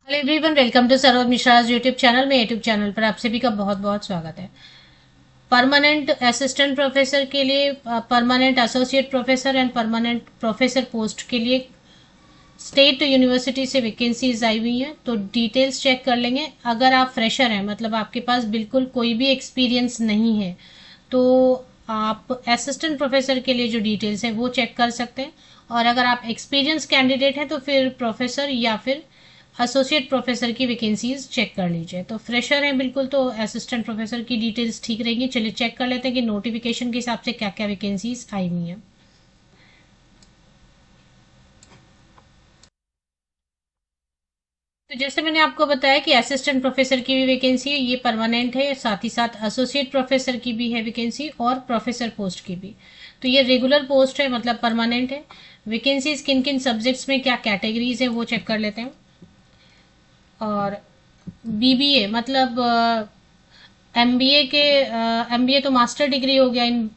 Hello everyone, welcome to Saroj Mishra's YouTube channel में। YouTube channel पर आप सभी का बहुत बहुत स्वागत है। परमानेंट असिस्टेंट प्रोफेसर के लिए, permanent associate professor and permanent professor post के लिए स्टेट यूनिवर्सिटी से वैकेंसीज आई हुई हैं, तो डिटेल्स चेक कर लेंगे। अगर आप फ्रेशर हैं, मतलब आपके पास बिल्कुल कोई भी एक्सपीरियंस नहीं है, तो आप असिस्टेंट प्रोफेसर के लिए जो डिटेल्स हैं वो चेक कर सकते हैं। और अगर आप एक्सपीरियंस कैंडिडेट हैं तो फिर प्रोफेसर या फिर एसोसिएट प्रोफेसर की वैकेंसीज चेक कर लीजिए। तो फ्रेशर हैं बिल्कुल, तो असिस्टेंट प्रोफेसर की डिटेल्स ठीक रहेंगी। चलिए चेक कर लेते हैं कि नोटिफिकेशन के हिसाब से क्या क्या वैकेंसीज आई हुई हैं। तो जैसे मैंने आपको बताया कि असिस्टेंट प्रोफेसर की भी वैकेंसी है, ये परमानेंट है। साथ ही साथ एसोसिएट प्रोफेसर की भी है वैकेंसी, और प्रोफेसर पोस्ट की भी। तो ये रेगुलर पोस्ट है, मतलब परमानेंट है। वैकेंसीज किन किन सब्जेक्ट्स में, क्या कैटेगरीज है, वो चेक कर लेते हैं। और बीबीए मतलब एमबीए के, एमबीए तो मास्टर डिग्री हो गया इन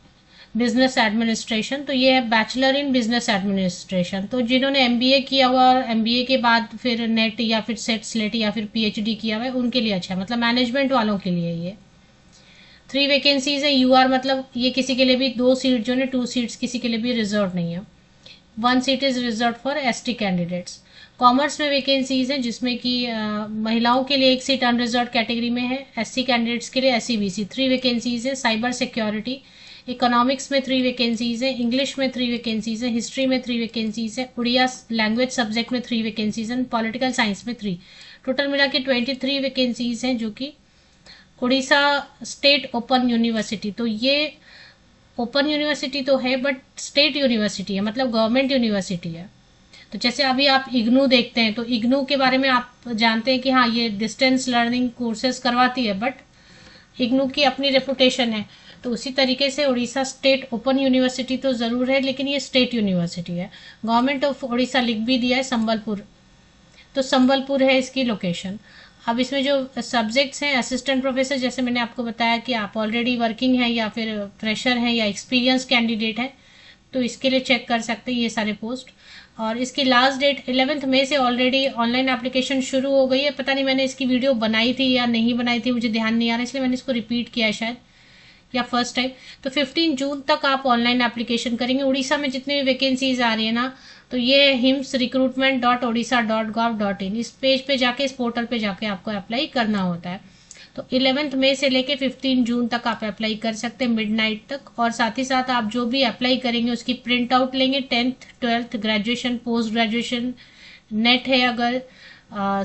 बिजनेस एडमिनिस्ट्रेशन, तो ये है बैचलर इन बिजनेस एडमिनिस्ट्रेशन। तो जिन्होंने एमबीए किया हुआ और एमबीए के बाद फिर नेट या फिर सेट स्लेट या फिर पीएचडी किया हुआ है, उनके लिए अच्छा है, मतलब मैनेजमेंट वालों के लिए ये 3 वैकेंसीज है। यूआर मतलब ये किसी के लिए भी 2 सीट जो है, 2 सीट्स किसी के लिए भी रिजर्व नहीं है। 1 seat is reserve for ST candidates. Commerce में वैकेंसीज हैं, जिसमें कि महिलाओं के लिए 1 सीट अनरिजर्व कैटेगरी में है। एससी कैंडिडेट्स के लिए एससी बीसी 3 वैकेंसीज है। साइबर सिक्योरिटी, इकोनॉमिक्स में 3 वैकेंसीज है। इंग्लिश में 3 वैकेंसीज है। हिस्ट्री में 3 वैकेंसीज है। उड़िया लैंग्वेज सब्जेक्ट में 3 वैकेंसीज हैं। पॉलिटिकल साइंस में 3। टोटल मिला के 23 वैकेंसीज हैं, जो कि उड़ीसा स्टेट ओपन यूनिवर्सिटी। तो ये ओपन यूनिवर्सिटी तो है, बट स्टेट यूनिवर्सिटी है, मतलब गवर्नमेंट यूनिवर्सिटी है। तो जैसे अभी आप इग्नू देखते हैं, तो इग्नू के बारे में आप जानते हैं कि हाँ, ये डिस्टेंस लर्निंग कोर्सेज करवाती है, बट इग्नू की अपनी रेपुटेशन है। तो उसी तरीके से उड़ीसा स्टेट ओपन यूनिवर्सिटी तो ज़रूर है, लेकिन ये स्टेट यूनिवर्सिटी है। गवर्नमेंट ऑफ उड़ीसा लिख भी दिया है संबलपुर, तो संबलपुर है इसकी लोकेशन। अब इसमें जो सब्जेक्ट्स हैं, असिस्टेंट प्रोफेसर, जैसे मैंने आपको बताया कि आप ऑलरेडी वर्किंग हैं या फिर फ्रेशर हैं या एक्सपीरियंस कैंडिडेट हैं, तो इसके लिए चेक कर सकते हैं ये सारे पोस्ट। और इसकी लास्ट डेट 11 मई से ऑलरेडी ऑनलाइन एप्लीकेशन शुरू हो गई है। पता नहीं मैंने इसकी वीडियो बनाई थी या नहीं बनाई थी, मुझे ध्यान नहीं आ रहा, इसलिए मैंने इसको रिपीट किया है शायद, या फर्स्ट टाइम। तो 15 जून तक आप ऑनलाइन एप्लीकेशन करेंगे। उड़ीसा में जितनी भी वैकेंसीज आ रही है ना, तो ये hims recruitment.odisha.gov.in, इस पेज पे जाके, इस पोर्टल पे जाके आपको अप्लाई करना होता है। तो 11 मई से लेके 15 जून तक आप अप्लाई कर सकते हैं, मिडनाइट तक। और साथ ही साथ आप जो भी अप्लाई करेंगे उसकी प्रिंट आउट लेंगे। 10th 12th graduation, post graduation net है, अगर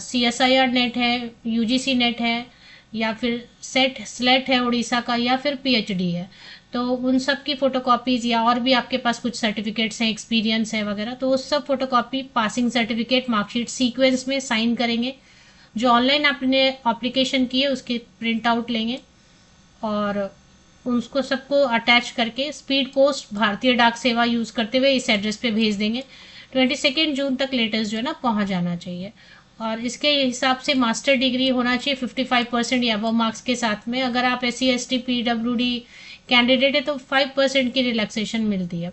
CSIR नेट है, यूजीसी नेट है, या फिर सेट स्लेट है उड़ीसा का, या फिर पीएचडी है, तो उन सब की फोटोकॉपीज, या और भी आपके पास कुछ सर्टिफिकेट्स हैं, एक्सपीरियंस है वगैरह, तो उस सब photocopy, passing certificate, marksheet sequence में साइन करेंगे। जो ऑनलाइन आपने एप्लीकेशन की है उसके प्रिंट आउट लेंगे, और उसको सबको अटैच करके स्पीड पोस्ट भारतीय डाक सेवा यूज करते हुए इस एड्रेस पे भेज देंगे। 22 जून तक लेटेस्ट जो है ना पहुंच जाना चाहिए। और इसके हिसाब से मास्टर डिग्री होना चाहिए 55% या अबव मार्क्स के साथ में। अगर आप SC ST PWD कैंडिडेट है तो 5% की रिलैक्सेशन मिलती है।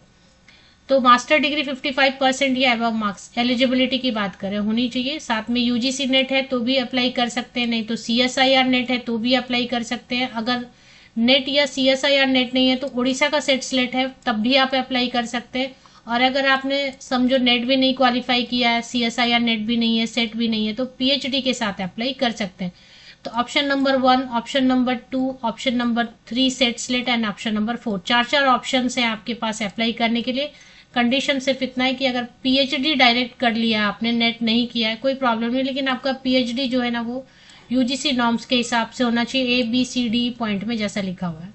तो मास्टर डिग्री 55% या अबव मार्क्स, एलिजिबिलिटी की बात करें, होनी चाहिए। साथ में यूजीसी नेट है तो भी अप्लाई कर सकते हैं, नहीं तो CSIR नेट है तो भी अप्लाई कर सकते हैं। अगर नेट या CSIR नेट नहीं है तो उड़ीसा का सेट स्लेट है, तब भी आप अप्लाई कर सकते हैं। और अगर आपने समझो नेट भी नहीं क्वालिफाई किया है, CSIR नेट भी नहीं है, सेट भी नहीं है, तो पीएचडी के साथ अप्लाई कर सकते हैं। तो option number 1, option number 2, option number 3 set slate, and option number 4, चार चार ऑप्शन है आपके पास अप्लाई करने के लिए। कंडीशन सिर्फ इतना है कि अगर पीएचडी डायरेक्ट कर लिया, आपने नेट नहीं किया है, कोई प्रॉब्लम नहीं, लेकिन आपका पीएचडी जो है ना वो यूजीसी नॉर्म्स के हिसाब से होना चाहिए, ABCD पॉइंट में जैसा लिखा हुआ है।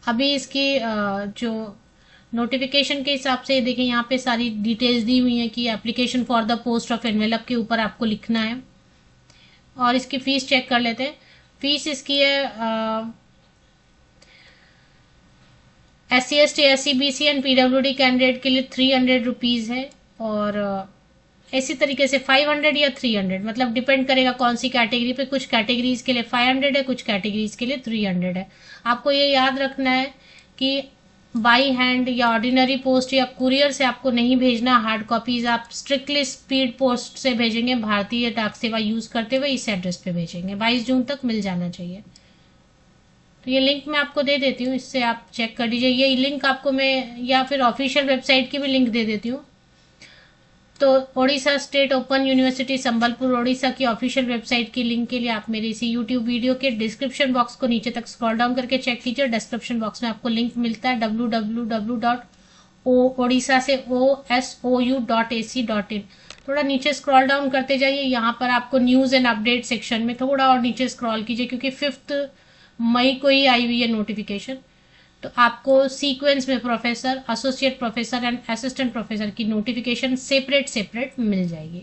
अभी इसकी जो नोटिफिकेशन के हिसाब से देखिए, यहाँ पे सारी डिटेल्स दी हुई है कि application for the post of envelope के ऊपर आपको लिखना है। और इसकी फीस चेक कर लेते हैं। फीस इसकी है SC ST SC BC and PWD candidate के लिए 300 रुपीज़ है। और इसी तरीके से 500 या 300, मतलब डिपेंड करेगा कौन सी कैटेगरी पे। कुछ कैटेगरीज के लिए 500 है, कुछ कैटेगरीज के लिए 300 है। आपको ये याद रखना है कि बाई हैंड या ऑर्डिनरी पोस्ट या कुरियर से आपको नहीं भेजना। हार्ड कॉपीज आप स्ट्रिक्टली स्पीड पोस्ट से भेजेंगे, भारतीय डाक सेवा यूज करते हुए इस एड्रेस पे भेजेंगे। 22 जून तक मिल जाना चाहिए। तो ये लिंक मैं आपको दे देती हूँ, इससे आप चेक कर लीजिए। ये लिंक आपको मैं या फिर ऑफिशियल वेबसाइट की भी लिंक दे देती हूँ। तो Odisha state open university Sambalpur Odisha की ऑफिशियल वेबसाइट की लिंक के लिए आप मेरे इसी यूट्यूब वीडियो के डिस्क्रिप्शन बॉक्स को नीचे तक स्क्रॉल डाउन करके चेक कीजिए। डिस्क्रिप्शन बॉक्स में आपको लिंक मिलता है www.odisha से osou.ac.in। थोड़ा नीचे स्क्रॉल डाउन करते जाइए, यहाँ पर आपको न्यूज एंड अपडेट सेक्शन में थोड़ा और नीचे स्क्रॉल कीजिए, क्योंकि 5 मई को ही आई हुई है नोटिफिकेशन। तो आपको सीक्वेंस में professor, associate professor and assistant professor की नोटिफिकेशन सेपरेट मिल जाएगी।